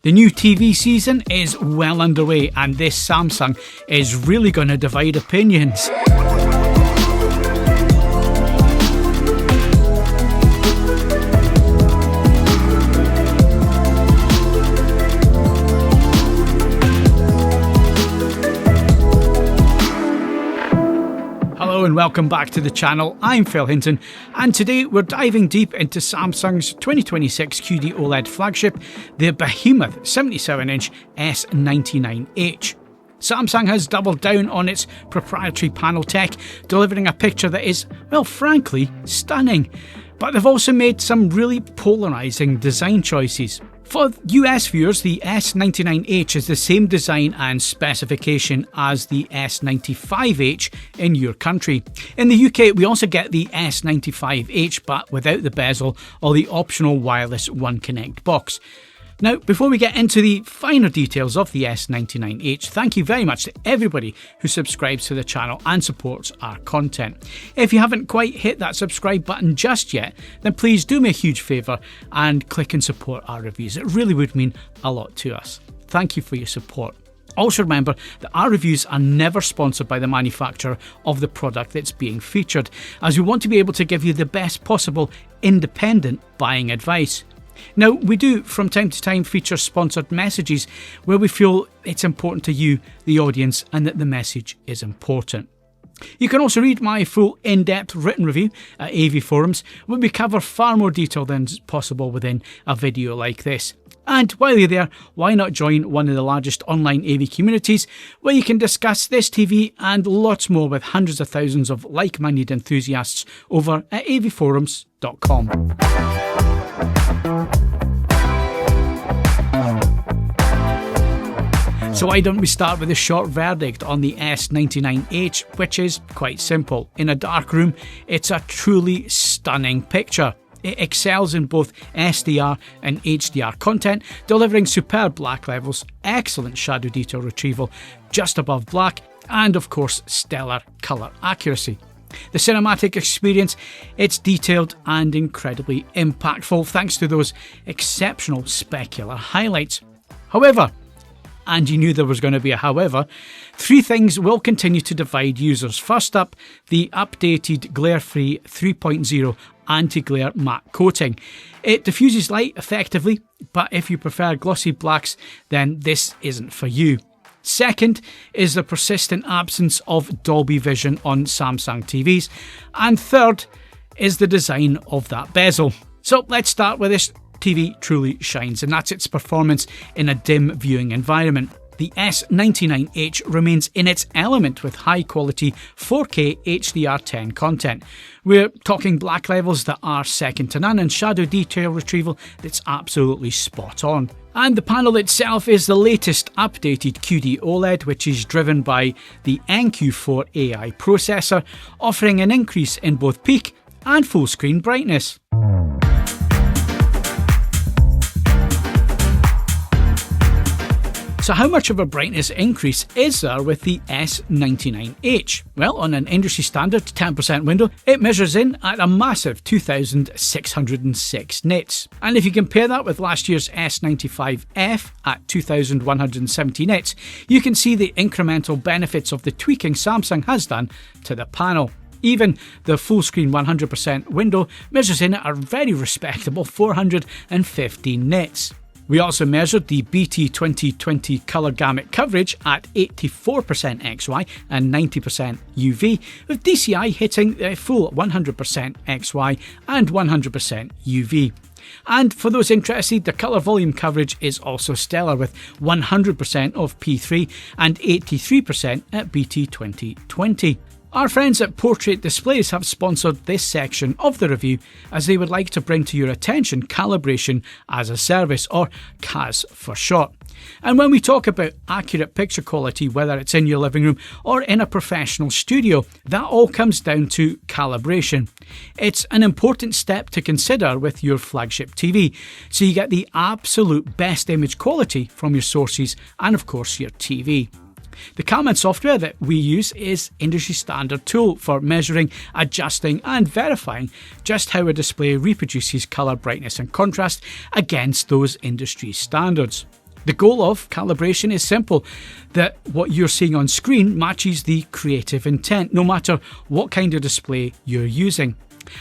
The new TV season is well underway, and this Samsung is really going to divide opinions. Hello and welcome back to the channel. I'm Phil Hinton, and today we're diving deep into Samsung's 2026 QD-oled flagship, the behemoth 77-inch S99H. Samsung has doubled down on its proprietary panel tech, delivering a picture that is, well, frankly, stunning. But they've also made some really polarising design choices. For US viewers, the S99H is the same design and specification as the S95H in your country. In the UK, we also get the S95H, but without the bezel or the optional wireless One Connect box. Now, before we get into the finer details of the S99H, thank you very much to everybody who subscribes to the channel and supports our content. If you haven't quite hit that subscribe button just yet, then please do me a huge favour and click and support our reviews. It really would mean a lot to us. Thank you for your support. Also remember that our reviews are never sponsored by the manufacturer of the product that's being featured, as we want to be able to give you the best possible independent buying advice. Now, we do from time to time feature sponsored messages where we feel it's important to you, the audience, and that the message is important. You can also read my full in-depth written review at AVForums, where we cover far more detail than is possible within a video like this. And while you're there, why not join one of the largest online AV communities where you can discuss this TV and lots more with hundreds of thousands of like-minded enthusiasts over at avforums.com. So why don't we start with a short verdict on the S99H, which is quite simple. In a dark room, it's a truly stunning picture. It excels in both SDR and HDR content, delivering superb black levels, excellent shadow detail retrieval just above black, and of course stellar colour accuracy. The cinematic experience, it's detailed and incredibly impactful thanks to those exceptional specular highlights. However, and you knew there was going to be a however, three things will continue to divide users. First up, the updated glare-free 3.0 anti-glare matte coating. It diffuses light effectively, but if you prefer glossy blacks, then this isn't for you. Second is the persistent absence of Dolby Vision on Samsung TVs. And third is the design of that bezel. So let's start with this TV truly shines, and that's its performance in a dim viewing environment. The S99H remains in its element with high quality 4K HDR10 content. We're talking black levels that are second to none and shadow detail retrieval that's absolutely spot on. And the panel itself is the latest updated QD-oled, which is driven by the NQ4 AI processor, offering an increase in both peak and full screen brightness. So how much of a brightness increase is there with the S99H? Well, on an industry standard 10% window, it measures in at a massive 2,606 nits. And if you compare that with last year's S95F at 2,170 nits, you can see the incremental benefits of the tweaking Samsung has done to the panel. Even the full screen 100% window measures in at a very respectable 415 nits. We also measured the BT 2020 colour gamut coverage at 84% XY and 90% UV, with DCI hitting a full 100% XY and 100% UV. And for those interested, the colour volume coverage is also stellar, with 100% of P3 and 83% at BT 2020. Our friends at Portrait Displays have sponsored this section of the review as they would like to bring to your attention calibration as a service, or CAAS for short. And when we talk about accurate picture quality, whether it's in your living room or in a professional studio, that all comes down to calibration. It's an important step to consider with your flagship TV, so you get the absolute best image quality from your sources and of course your TV. The CAAS software that we use is industry standard tool for measuring, adjusting and verifying just how a display reproduces colour, brightness and contrast against those industry standards. The goal of calibration is simple, that what you're seeing on screen matches the creative intent, no matter what kind of display you're using.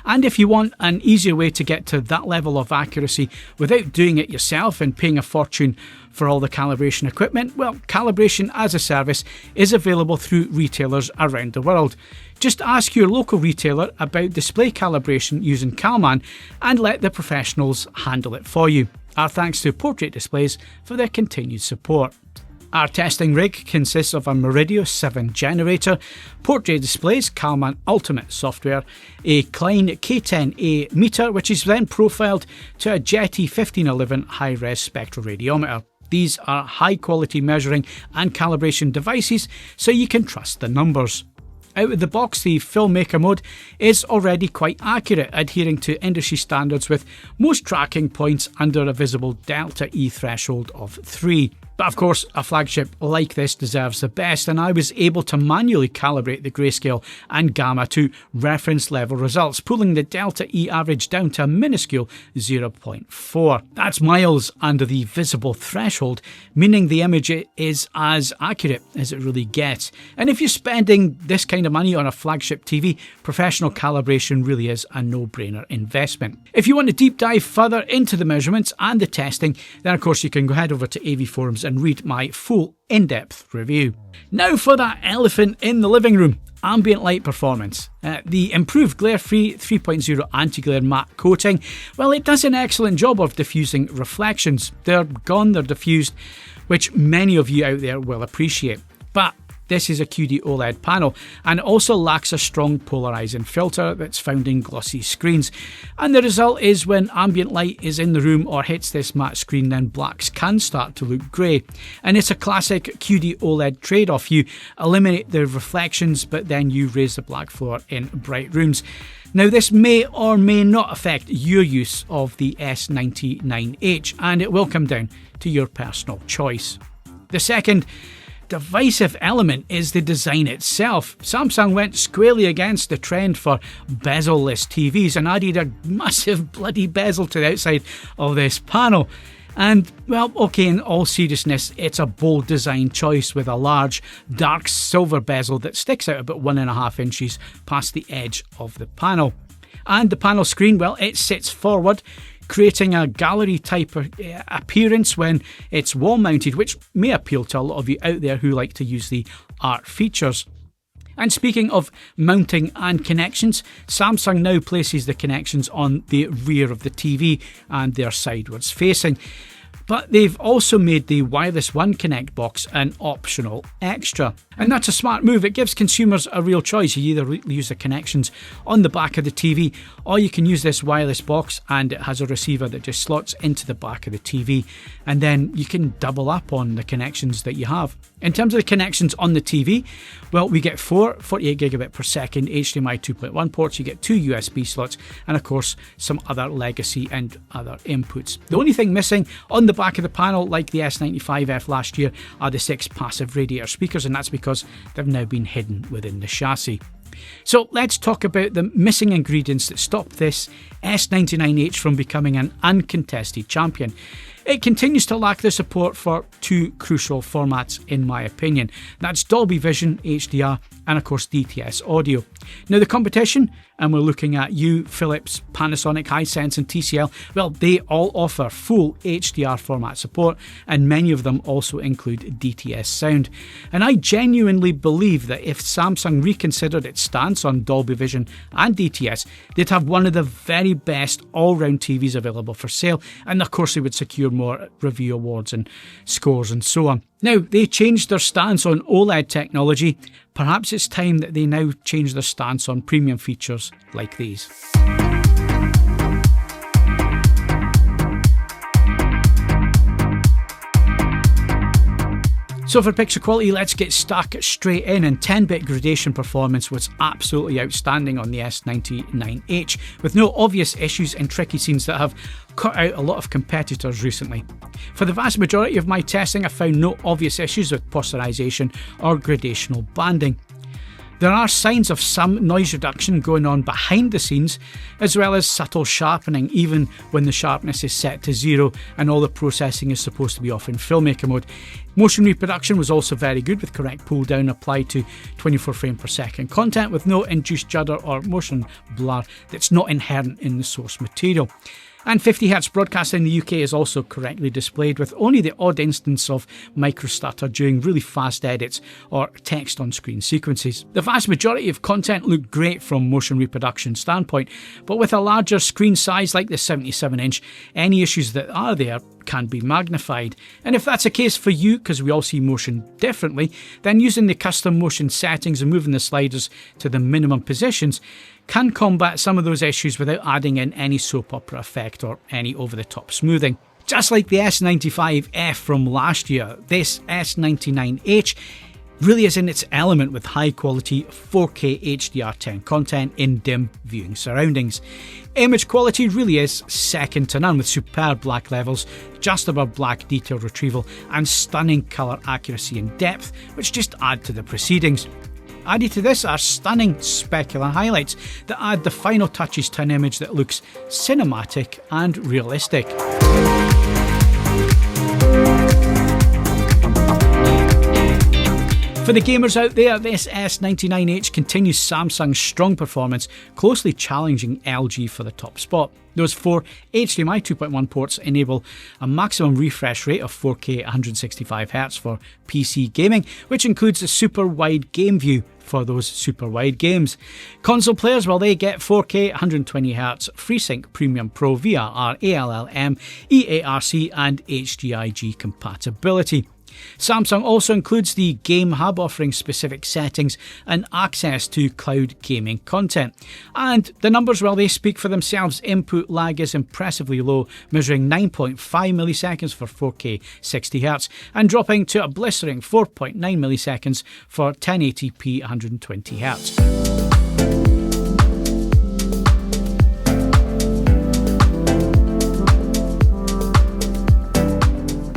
And if you want an easier way to get to that level of accuracy without doing it yourself and paying a fortune for all the calibration equipment, well, calibration as a service is available through retailers around the world. Just ask your local retailer about display calibration using Calman and let the professionals handle it for you. Our thanks to Portrait Displays for their continued support. Our testing rig consists of a Meridio 7 generator, Portrait Displays Calman Ultimate software, a Klein K10A meter which is then profiled to a Jetty 1511 high-res spectroradiometer. These are high-quality measuring and calibration devices, so you can trust the numbers. Out of the box, the filmmaker mode is already quite accurate, adhering to industry standards with most tracking points under a visible delta E threshold of 3. But of course, a flagship like this deserves the best, and I was able to manually calibrate the grayscale and gamma to reference level results, pulling the delta E average down to a minuscule 0.4. That's miles under the visible threshold, meaning the image is as accurate as it really gets. And if you're spending this kind of money on a flagship TV, professional calibration really is a no-brainer investment. If you want to deep dive further into the measurements and the testing, then of course you can go head over to AVForums and read my full in-depth review. Now for that elephant in the living room, ambient light performance. The improved glare-free 3.0 anti-glare matte coating, well, it does an excellent job of diffusing reflections. They're gone, they're diffused, which many of you out there will appreciate. But this is a QD-oled panel, and it also lacks a strong polarizing filter that's found in glossy screens. And the result is when ambient light is in the room or hits this matte screen, then blacks can start to look grey. And it's a classic QD-oled trade-off. You eliminate the reflections, but then you raise the black floor in bright rooms. Now, this may or may not affect your use of the S99H, and it will come down to your personal choice. The second divisive element is the design itself. Samsung went squarely against the trend for bezel-less TVs and added a massive bloody bezel to the outside of this panel. And, well, okay, in all seriousness, it's a bold design choice with a large, dark silver bezel that sticks out about 1.5 inches past the edge of the panel. And the panel screen, well, it sits forward, creating a gallery type appearance when it's wall mounted, which may appeal to a lot of you out there who like to use the art features. And speaking of mounting and connections, Samsung now places the connections on the rear of the TV and they're sidewards facing. But they've also made the Wireless One Connect box an optional extra. And that's a smart move. It gives consumers a real choice. You either use the connections on the back of the TV, or you can use this wireless box and it has a receiver that just slots into the back of the TV. And then you can double up on the connections that you have. In terms of the connections on the TV, well, we get 4 48GB per second HDMI 2.1 ports, you get 2 USB slots, and of course some other legacy and other inputs. The only thing missing on the back of the panel, like the S95H last year, are the 6 passive radiator speakers, and that's because they've now been hidden within the chassis. So let's talk about the missing ingredients that stop this S99H from becoming an uncontested champion. It continues to lack the support for 2 crucial formats in my opinion. That's Dolby Vision, HDR, and of course DTS audio. Now the competition, and we're looking at Philips, Panasonic, Hisense and TCL, well, they all offer full HDR format support, and many of them also include DTS sound. And I genuinely believe that if Samsung reconsidered its stance on Dolby Vision and DTS, they'd have one of the very best all-round TVs available for sale, and of course they would secure more review awards and scores and so on. Now, they changed their stance on OLED technology. Perhaps it's time that they now change their stance on premium features like these. So for picture quality, let's get stuck straight in, and 10-bit gradation performance was absolutely outstanding on the S99H, with no obvious issues and tricky scenes that have cut out a lot of competitors recently. For the vast majority of my testing, I found no obvious issues with posterization or gradational banding. There are signs of some noise reduction going on behind the scenes, as well as subtle sharpening even when the sharpness is set to 0 and all the processing is supposed to be off in filmmaker mode. Motion reproduction was also very good, with correct pull down applied to 24 frames per second content with no induced judder or motion blur that's not inherent in the source material. And 50Hz broadcast in the UK is also correctly displayed, with only the odd instance of microstutter during really fast edits or text on screen sequences. The vast majority of content look great from motion reproduction standpoint, but with a larger screen size like the 77-inch, any issues that are there can be magnified. And if that's the case for you, because we all see motion differently, then using the custom motion settings and moving the sliders to the minimum positions can combat some of those issues without adding in any soap opera effect or any over-the-top smoothing. Just like the S95H from last year, this S99H really is in its element with high-quality 4K HDR10 content in dim viewing surroundings. Image quality really is second to none, with superb black levels, just above black detail retrieval, and stunning colour accuracy and depth, which just add to the proceedings. Added to this are stunning specular highlights that add the final touches to an image that looks cinematic and realistic. For the gamers out there, this S99H continues Samsung's strong performance, closely challenging LG for the top spot. Those 4 HDMI 2.1 ports enable a maximum refresh rate of 4K 165Hz for PC gaming, which includes a super wide game view for those super wide games. Console players, well, they get 4K 120Hz FreeSync Premium Pro VRR, ALLM, EARC and HDIG compatibility. Samsung also includes the Game Hub, offering specific settings and access to cloud gaming content. And the numbers, well, they speak for themselves. Input lag is impressively low, measuring 9.5 milliseconds for 4K 60Hz and dropping to a blistering 4.9 milliseconds for 1080p 120Hz.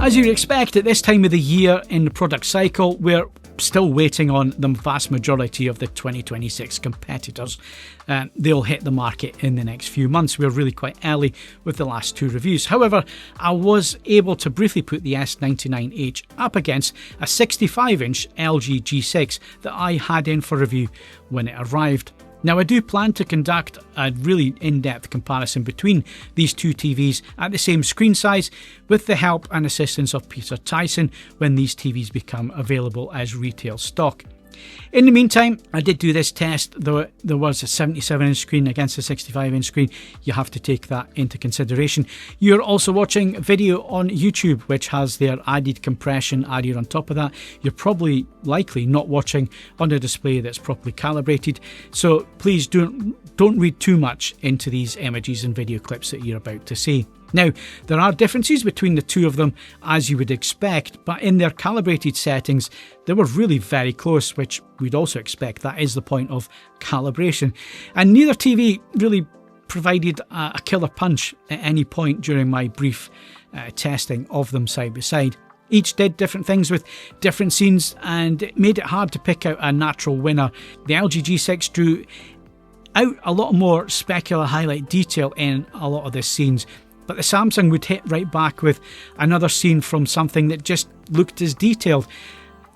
As you'd expect at this time of the year in the product cycle, we're still waiting on the vast majority of the 2026 competitors. They'll hit the market in the next few months. We're really quite early with the last 2 reviews. However, I was able to briefly put the S99H up against a 65-inch LG G6 that I had in for review when it arrived. Now, I do plan to conduct a really in-depth comparison between these two TVs at the same screen size, with the help and assistance of Peter Tyson when these TVs become available as retail stock. In the meantime, I did do this test, though there was a 77-inch screen against a 65-inch screen. You have to take that into consideration. You're also watching video on YouTube, which has their added compression added on top of that. You're probably likely not watching on a display that's properly calibrated, so please don't read too much into these images and video clips that you're about to see. Now, there are differences between the two of them, as you would expect, but in their calibrated settings, they were really very close, which we'd also expect. That is the point of calibration. And neither TV really provided a killer punch at any point during my brief testing of them side by side. Each did different things with different scenes, and it made it hard to pick out a natural winner. The LG G6 drew out a lot more specular highlight detail in a lot of the scenes, but the Samsung would hit right back with another scene from something that just looked as detailed.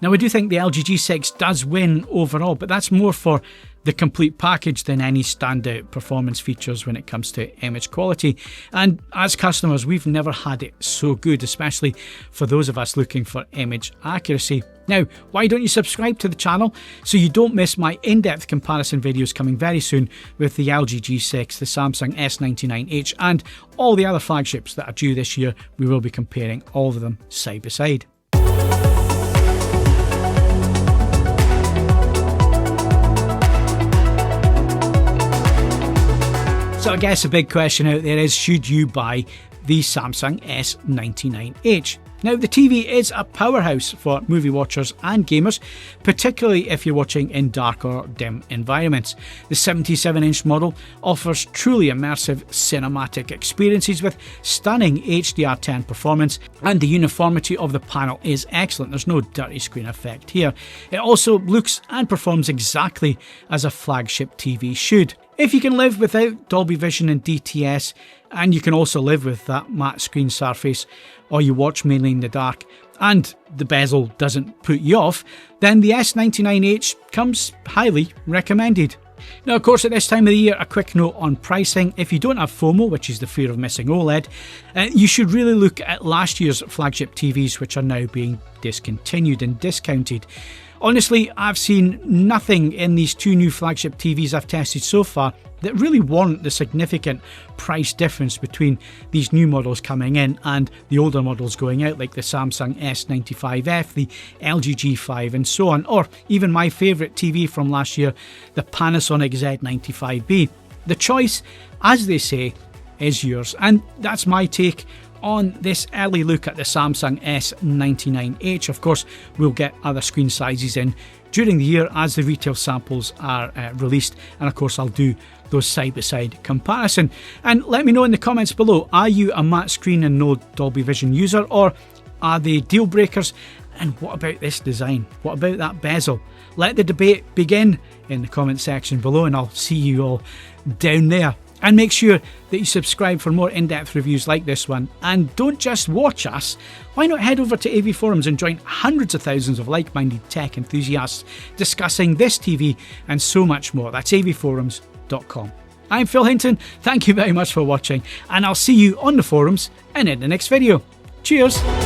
Now, I do think the LG G6 does win overall, but that's more for the complete package than any standout performance features when it comes to image quality. And as customers, we've never had it so good, especially for those of us looking for image accuracy. Now, why don't you subscribe to the channel so you don't miss my in-depth comparison videos coming very soon with the LG G6, the Samsung S99H and all the other flagships that are due this year. We will be comparing all of them side by side. So I guess a big question out there is, should you buy the Samsung S99H? Now, the TV is a powerhouse for movie watchers and gamers, particularly if you're watching in dark or dim environments. The 77-inch model offers truly immersive cinematic experiences with stunning HDR10 performance, and the uniformity of the panel is excellent. There's no dirty screen effect here. It also looks and performs exactly as a flagship TV should. If you can live without Dolby Vision and DTS, and you can also live with that matte screen surface, or you watch mainly in the dark, and the bezel doesn't put you off, then the S99H comes highly recommended. Now, of course, at this time of the year, a quick note on pricing. If you don't have FOMO, which is the fear of missing OLED, you should really look at last year's flagship TVs, which are now being discontinued and discounted. Honestly, I've seen nothing in these two new flagship TVs I've tested so far that really warrant the significant price difference between these new models coming in and the older models going out, like the Samsung S95H, the LG G5 and so on, or even my favourite TV from last year, the Panasonic Z95B. The choice, as they say, is yours, and that's my take on this early look at the Samsung S99H. Of course, we'll get other screen sizes in during the year as the retail samples are released, and of course I'll do those side-by-side comparison. And let me know in the comments below, are you a matte screen and no Dolby Vision user, or are they deal breakers? And what about this design? What about that bezel? Let the debate begin in the comment section below, and I'll see you all down there. And make sure that you subscribe for more in-depth reviews like this one. And don't just watch us, why not head over to AVForums and join hundreds of thousands of like-minded tech enthusiasts discussing this TV and so much more. That's avforums.com. I'm Phil Hinton, thank you very much for watching, and I'll see you on the forums and in the next video. Cheers!